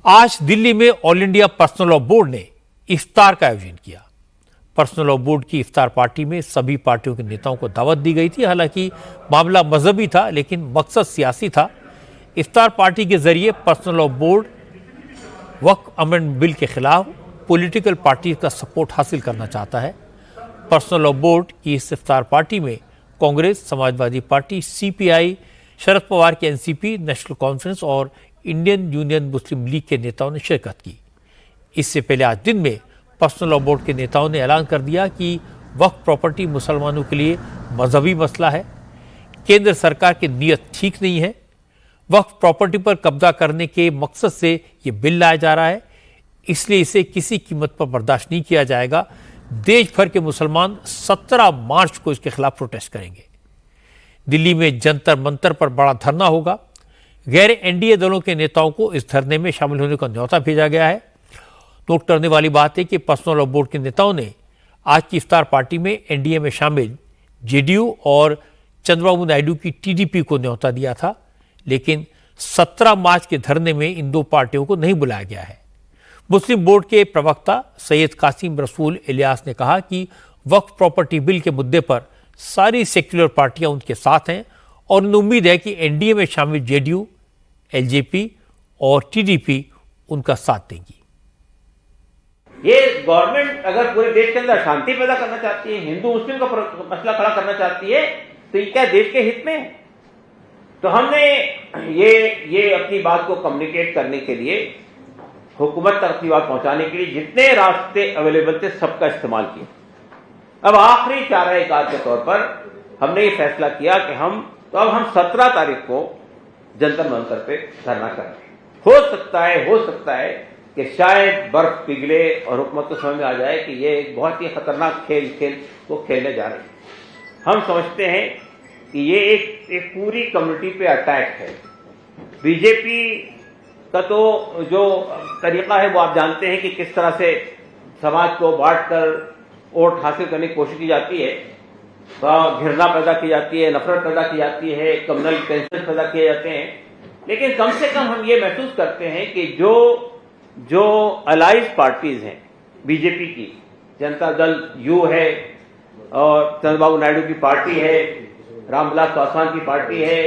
आज दिल्ली में all India personal law board ने इफ्तार का आयोजन किया। पर्सनल लॉ बोर्ड की इफ्तार पार्टी में सभी पार्टियों के नेताओं को दावत दी गई थी। हालांकि मामला मजहबी था, लेकिन मकसद सियासी था। इफ्तार पार्टी के जरिए पर्सनल लॉ बोर्ड वक्फ अमेंडमेंट बिल के खिलाफ पॉलिटिकल पार्टी का सपोर्ट हासिल करना चाहता है। पर्सनल लॉ बोर्ड की इस इफ्तार पार्टी में कांग्रेस, समाजवादी पार्टी, सीपीआई, शरद पवार के एनसीपी, नेशनल कॉन्फ्रेंस और इंडियन यूनियन मुस्लिम लीग के नेताओं ने शिरकत की। इससे पहले आज दिन में पर्सनल लॉ बोर्ड के नेताओं ने ऐलान कर दिया कि वक्फ प्रॉपर्टी मुसलमानों के लिए मजहबी मसला है। केंद्र सरकार की नीयत ठीक नहीं है। वक्फ प्रॉपर्टी पर कब्जा करने के मकसद से ये बिल लाया जा रहा है, इसलिए इसे किसी कीमत पर बर्दाश्त नहीं किया जाएगा। देश भर के मुसलमान 17 मार्च को इसके खिलाफ प्रोटेस्ट करेंगे। दिल्ली में जंतर मंतर पर बड़ा धरना होगा। गैर एनडीए दलों के नेताओं को इस धरने में शामिल होने का न्योता भेजा गया है। नोट करने वाली बात है कि पर्सनल लॉ बोर्ड के नेताओं ने आज की इफ्तार पार्टी में एनडीए में शामिल जेडीयू और चंद्रबाबू नायडू की टीडीपी को न्योता दिया था, लेकिन 17 मार्च के धरने में इन दो पार्टियों को नहीं बुलाया गया है। मुस्लिम बोर्ड के प्रवक्ता सैयद कासिम रसूल इलियास ने कहा कि वक्फ प्रॉपर्टी बिल के मुद्दे पर सारी सेक्युलर पार्टियां उनके साथ हैं और उन्हें उम्मीद है कि एनडीए में शामिल जेडीयू, एलजेपी और टीडीपी उनका साथ देंगी। ये गवर्नमेंट अगर पूरे देश के अंदर शांति पैदा करना चाहती है, हिंदू मुस्लिम का मसला खड़ा करना चाहती है, तो ये क्या देश के हित में है? तो हमने ये अपनी बात को कम्युनिकेट करने के लिए, हुकूमत तक अपनी बात पहुंचाने के लिए जितने रास्ते अवेलेबल थे सबका इस्तेमाल किया। अब आखिरी चारा कार के तौर पर हमने ये फैसला किया कि हम 17 तारीख को जंतर मंतर पे धरना करें। हो सकता है कि शायद बर्फ पिघले और हुकूमत को समझ में आ जाए कि ये एक बहुत ही खतरनाक खेल को खेलने जा रहे हैं। हम समझते हैं कि ये एक पूरी कम्युनिटी पे अटैक है। बीजेपी का तो जो तरीका है वो आप जानते हैं कि किस तरह से समाज को बांटकर वोट हासिल करने की कोशिश की जाती है, घृणा पैदा की जाती है, नफरत पैदा की जाती है, कम्युनल टेंशन पैदा किए जाते हैं। लेकिन कम से कम हम ये महसूस करते हैं कि जो अलाइज पार्टीज हैं, बीजेपी की जनता दल यू है और चंद्रबाबू नायडू की पार्टी है, रामविलास पासवान की पार्टी है,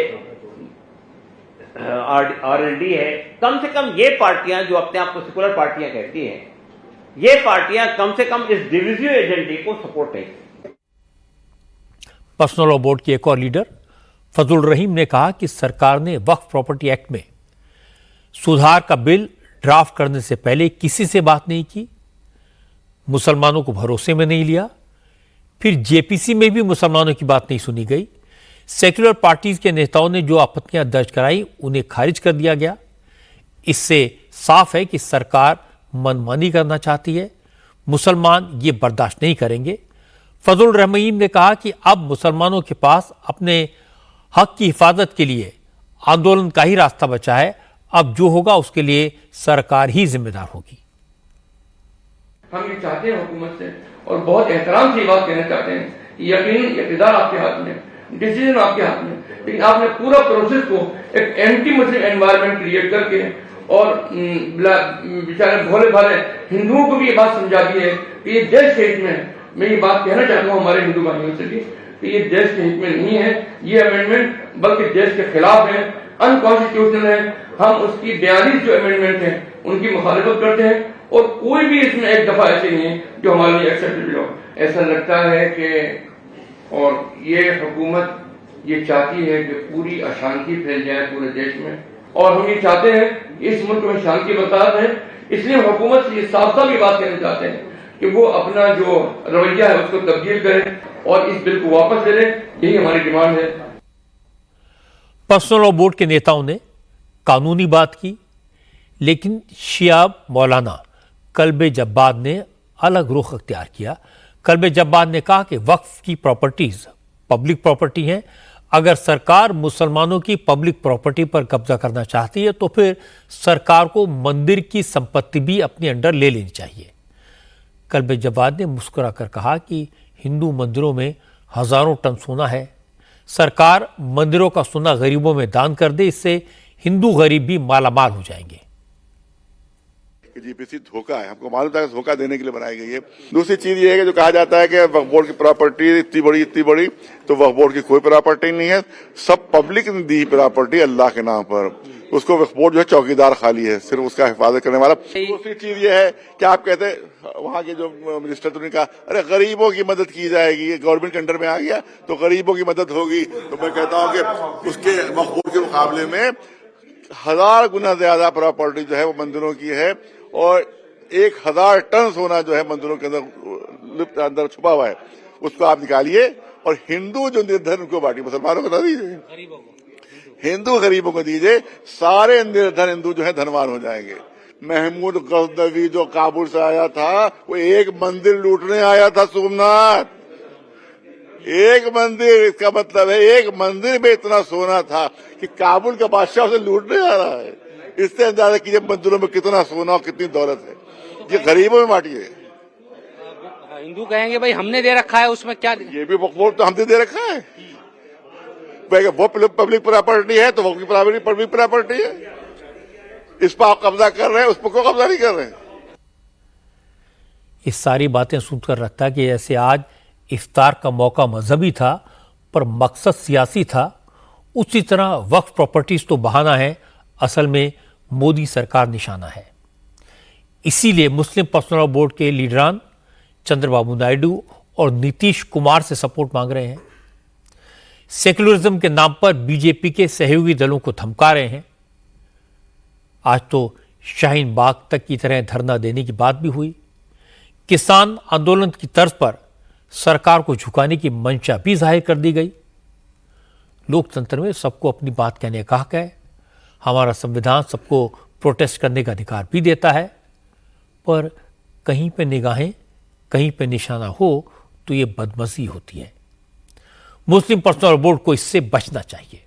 आरएलडी है, कम से कम ये पार्टियां जो अपने आप को सेकुलर पार्टियां कहती हैं, ये पार्टियां कम से कम इस डिविजिव एजेंडे को सपोर्ट नहीं। पर्सनल लॉ बोर्ड के एक और लीडर फजल रहीम ने कहा कि सरकार ने वक्फ प्रॉपर्टी एक्ट में सुधार का बिल ड्राफ्ट करने से पहले किसी से बात नहीं की, मुसलमानों को भरोसे में नहीं लिया, फिर जेपीसी में भी मुसलमानों की बात नहीं सुनी गई। सेक्युलर पार्टीज के नेताओं ने जो आपत्तियां दर्ज कराई उन्हें खारिज कर दिया गया। इससे साफ है कि सरकार मनमानी करना चाहती है। मुसलमान ये बर्दाश्त नहीं करेंगे। फजल रहीम ने कहा कि अब मुसलमानों के पास अपने हक की हिफाजत के लिए आंदोलन का ही रास्ता बचा है। अब जो होगा उसके लिए सरकार ही जिम्मेदार होगी। हम ये चाहते हैं हुकूमत से, और बहुत एहतराम से ये बात कहना चाहते हैं, यकीन इक़्तिदार आपके हाथ में, डिसीजन आपके हाथ में, लेकिन आपने पूरा प्रोसेस को एक एंटी मुस्लिम एनवायरनमेंट क्रिएट करके और बेचारे भोले भाले हिंदुओं को भी ये बात समझा दी है कि ये देश के हित में है। मैं ये बात कहना चाहता हूँ हमारे हिंदू भाइयों से कि ये देश के हित में नहीं है, ये अमेंडमेंट बल्कि देश के खिलाफ है, अनकॉन्स्टिट्यूशनल है। हम उसकी 42 जो अमेंडमेंट है उनकी मुखालिफत करते हैं, और कोई भी इसमें एक दफा ऐसे नहीं है जो हमारे लिए एक्सेप्टेबल हो। ऐसा लगता है कि और ये हुकूमत ये चाहती है कि पूरी अशांति फैल जाए पूरे देश में, और हम ये चाहते हैं इस मुल्क में शांति बरकरार है। इसलिए हुकूमत से ये साफ साफ ये बात कहना चाहते हैं कि वो अपना जो रवैया है उसको तब्दील करें और इस बिल को वापस ले लें। यही हमारी डिमांड है। पर्सनल लॉ बोर्ड के नेताओं ने कानूनी बात की, लेकिन शियाब मौलाना कल्बे जब्बार ने अलग रुख अख्तियार किया। कल्बे जब्बार ने कहा कि वक्फ की प्रॉपर्टीज पब्लिक प्रॉपर्टी हैं। अगर सरकार मुसलमानों की पब्लिक प्रॉपर्टी पर कब्जा करना चाहती है तो फिर सरकार को मंदिर की संपत्ति भी अपने अंडर ले लेनी चाहिए। कल्बे जब्बार ने मुस्कुराकर कहा कि हिंदू मंदिरों में हजारों टन सोना है, सरकार मंदिरों का सोना गरीबों में दान कर दे, इससे हिंदू गरीब भी मालामाल हो जाएंगे। कि जीपीसी धोखा है। हमको मालूम था कि धोखा देने के लिए बनाई गई है। दूसरी चीज ये है कि जो कहा जाता है कि वक्फ बोर्ड की प्रॉपर्टी इतनी बड़ी, तो वक्फ बोर्ड की कोई प्रॉपर्टी नहीं है, सब पब्लिक ने दी प्रॉपर्टी अल्लाह के नाम पर। उसको वक्फ बोर्ड जो है चौकीदार खाली है, सिर्फ उसका हिफाजत करने वाला। दूसरी चीज ये है कि आप कहते हैं वहां के जो मिनिस्टर ने कहा अरे गरीबों की मदद की जाएगी, गवर्नमेंट के अंडर में आ गया तो गरीबों की मदद होगी। तो मैं कहता हूँ कि उसके वक्फ बोर्ड के मुकाबले में 1000 गुना ज्यादा प्रॉपर्टी जो है वो मंदिरों की है, और 1000 टन सोना जो है मंदिरों के अंदर छुपा हुआ है, उसको आप निकालिए और हिंदू जो निर्धन उनको बांटिए, मुसलमानों को ना दीजिए, हिंदू गरीबों को दीजिए, सारे निर्धन हिंदू जो है धनवान हो जाएंगे। महमूद गजनवी जो काबुल से आया था वो एक मंदिर लूटने आया था, सोमनाथ एक मंदिर, इसका मतलब है एक मंदिर में इतना सोना था कि काबुल का बादशाह उसे लूटने आ रहा है। इससे अंदाजा कीजिए मंदिरों में कितना सोना और कितनी दौलत है। ये गरीबों में बांटिए। हिंदू कहेंगे भाई हमने दे रखा है, उसमें क्या? ये भी वक्फ बोर्ड तो हमने दे रखा है, वो पब्लिक प्रॉपर्टी है तो वो पब्लिक प्रॉपर्टी है, इस पर आप कब्जा कर रहे हैं, उस पर कोई कब्जा नहीं कर रहे हैं। ये सारी बातें सुनकर लगता है कि जैसे आज इफ्तार का मौका मजहबी था पर मकसद सियासी था, उसी तरह वक्फ प्रॉपर्टीज तो बहाना है, असल में मोदी सरकार निशाना है। इसीलिए मुस्लिम पर्सनल लॉ बोर्ड के लीडरान चंद्रबाबू नायडू और नीतीश कुमार से सपोर्ट मांग रहे हैं। सेक्युलरिज्म के नाम पर बीजेपी के सहयोगी दलों को धमका रहे हैं। आज तो शाहीन बाग तक की तरह धरना देने की बात भी हुई। किसान आंदोलन की तर्ज पर सरकार को झुकाने की मंशा भी जाहिर कर दी गई। लोकतंत्र में सबको अपनी बात कहने का हक है। हमारा संविधान सबको प्रोटेस्ट करने का अधिकार भी देता है, पर कहीं पे निगाहें, कहीं पे निशाना हो तो ये बदमज़ी होती है। मुस्लिम पर्सनल बोर्ड को इससे बचना चाहिए।